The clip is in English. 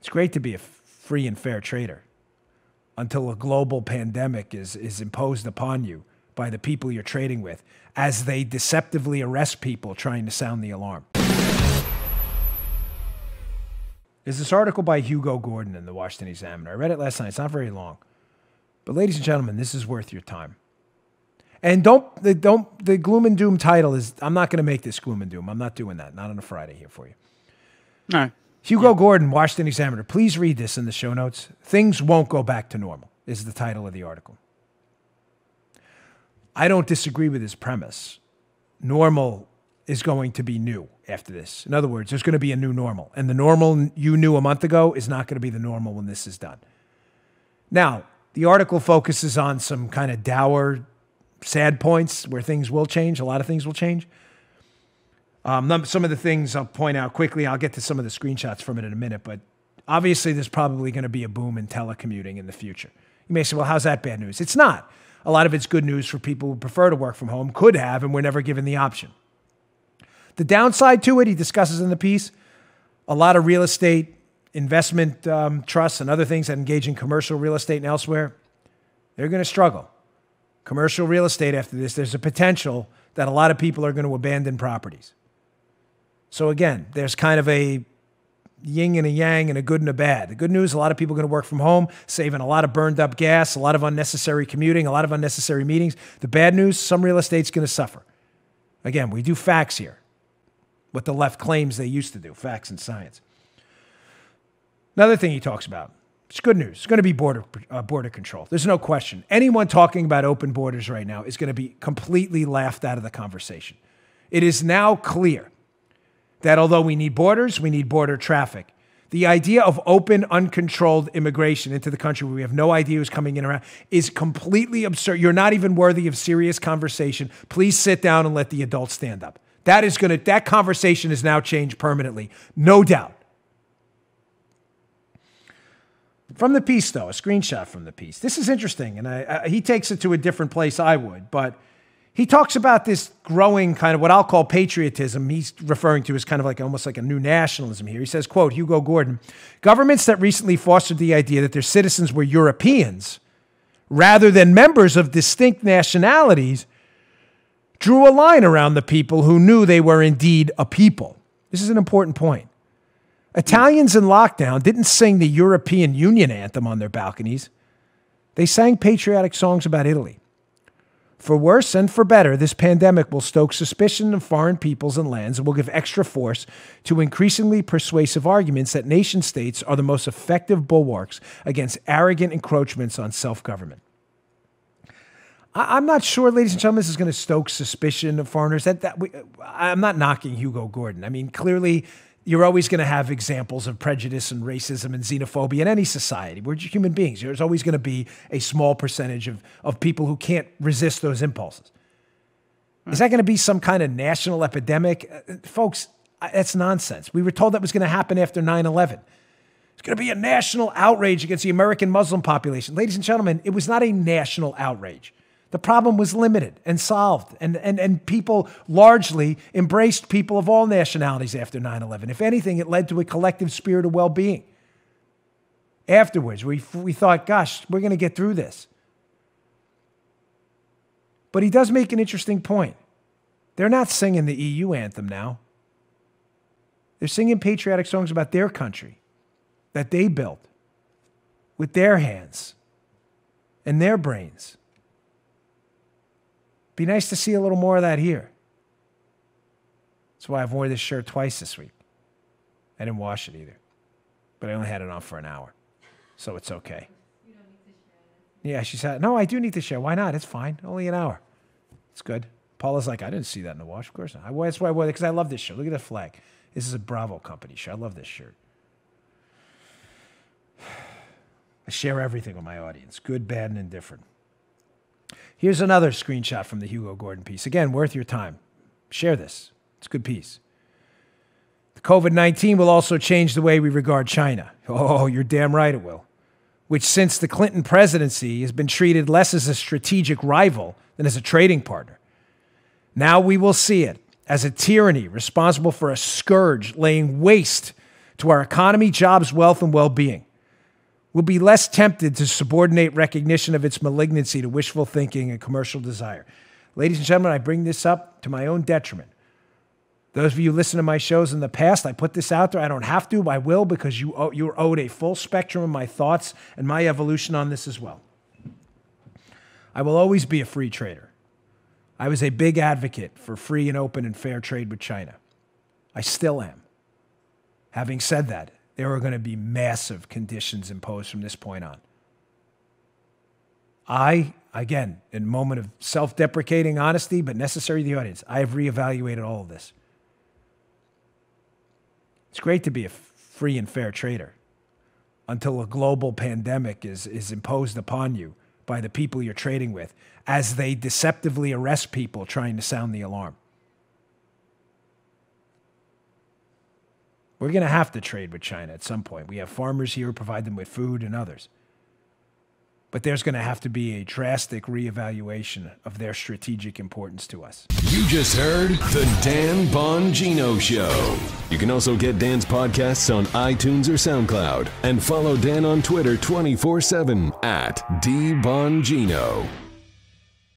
It's great to be a free and fair trader until a global pandemic is imposed upon you by the people you're trading with as they deceptively arrest people trying to sound the alarm. There's this article by Hugo Gordon in the Washington Examiner. I read it last night. It's not very long. But ladies and gentlemen, this is worth your time. And the gloom and doom title is, I'm not going to make this gloom and doom. I'm not doing that. Not on a Friday here for you. No. Hugo Gordon, Washington Examiner. Please read this in the show notes. Things won't go back to normal is the title of the article. I don't disagree with his premise. Normal is going to be new after this. In other words, there's going to be a new normal. And the normal you knew a month ago is not going to be the normal when this is done. Now, the article focuses on some kind of dour, sad points where things will change. A lot of things will change. Some of the things I'll point out quickly. I'll get to some of the screenshots from it in a minute. But obviously, there's probably going to be a boom in telecommuting in the future. You may say, well, how's that bad news? It's not. A lot of it's good news for people who prefer to work from home, could have, and were never given the option. The downside to it, he discusses in the piece, a lot of real estate investment trusts and other things that engage in commercial real estate and elsewhere, they're going to struggle. Commercial real estate after this, there's a potential that a lot of people are going to abandon properties. So again, there's kind of a yin and a yang and a good and a bad. The good news, a lot of people are going to work from home, saving a lot of burned up gas, a lot of unnecessary commuting, a lot of unnecessary meetings. The bad news, some real estate's going to suffer. Again, we do facts here. What the left claims they used to do, facts and science. Another thing he talks about, it's good news. It's going to be border control. There's no question. Anyone talking about open borders right now is going to be completely laughed out of the conversation. It is now clear that although we need borders, we need border traffic. The idea of open, uncontrolled immigration into the country where we have no idea who's coming in or out is completely absurd. You're not even worthy of serious conversation. Please sit down and let the adults stand up. That conversation has now changed permanently, no doubt. From the piece, though, a screenshot from the piece. This is interesting, and he takes it to a different place I would, but he talks about this growing kind of what I'll call patriotism. He's referring to as kind of like almost like a new nationalism here. He says, quote, Hugo Gordon, governments that recently fostered the idea that their citizens were Europeans rather than members of distinct nationalities drew a line around the people who knew they were indeed a people. This is an important point. Italians in lockdown didn't sing the European Union anthem on their balconies. They sang patriotic songs about Italy. For worse and for better, this pandemic will stoke suspicion of foreign peoples and lands and will give extra force to increasingly persuasive arguments that nation-states are the most effective bulwarks against arrogant encroachments on self-government. I'm not sure, ladies and gentlemen, this is going to stoke suspicion of foreigners. I'm not knocking Hugo Gordon. I mean, clearly, you're always going to have examples of prejudice and racism and xenophobia in any society. We're human beings. There's always going to be a small percentage of people who can't resist those impulses. Is that going to be some kind of national epidemic? Folks, that's nonsense. We were told that was going to happen after 9/11. It's going to be a national outrage against the American Muslim population. Ladies and gentlemen, it was not a national outrage. The problem was limited and solved, and people largely embraced people of all nationalities after 9/11. If anything, it led to a collective spirit of well-being. Afterwards, we thought, gosh, we're going to get through this. But he does make an interesting point. They're not singing the EU anthem now. They're singing patriotic songs about their country that they built with their hands and their brains. Be nice to see a little more of that here. That's why I've worn this shirt twice this week. I didn't wash it either. But I only had it on for an hour. So it's okay. You don't need to share. Yeah, she said, no, I do need to share. Why not? It's fine. Only an hour. It's good. Paula's like, I didn't see that in the wash. Of course not. That's why I wore it, because I love this shirt. Look at the flag. This is a Bravo company shirt. I love this shirt. I share everything with my audience. Good, bad, and indifferent. Here's another screenshot from the Hugo Gordon piece. Again, worth your time. Share this. It's a good piece. The COVID-19 will also change the way we regard China. Oh, you're damn right it will. Which, since the Clinton presidency, has been treated less as a strategic rival than as a trading partner. Now we will see it as a tyranny responsible for a scourge laying waste to our economy, jobs, wealth, and well-being. We'll be less tempted to subordinate recognition of its malignancy to wishful thinking and commercial desire. Ladies and gentlemen, I bring this up to my own detriment. Those of you who listen to my shows in the past, I put this out there. I don't have to, but I will, because you're owed a full spectrum of my thoughts and my evolution on this as well. I will always be a free trader. I was a big advocate for free and open and fair trade with China. I still am. Having said that, there are going to be massive conditions imposed from this point on. I, again, in a moment of self-deprecating honesty, but necessary to the audience, I have reevaluated all of this. It's great to be a free and fair trader until a global pandemic is imposed upon you by the people you're trading with as they deceptively arrest people trying to sound the alarm. We're going to have to trade with China at some point. We have farmers here who provide them with food and others. But there's going to have to be a drastic reevaluation of their strategic importance to us. You just heard The Dan Bongino Show. You can also get Dan's podcasts on iTunes or SoundCloud. And follow Dan on Twitter 24/7 @DBongino.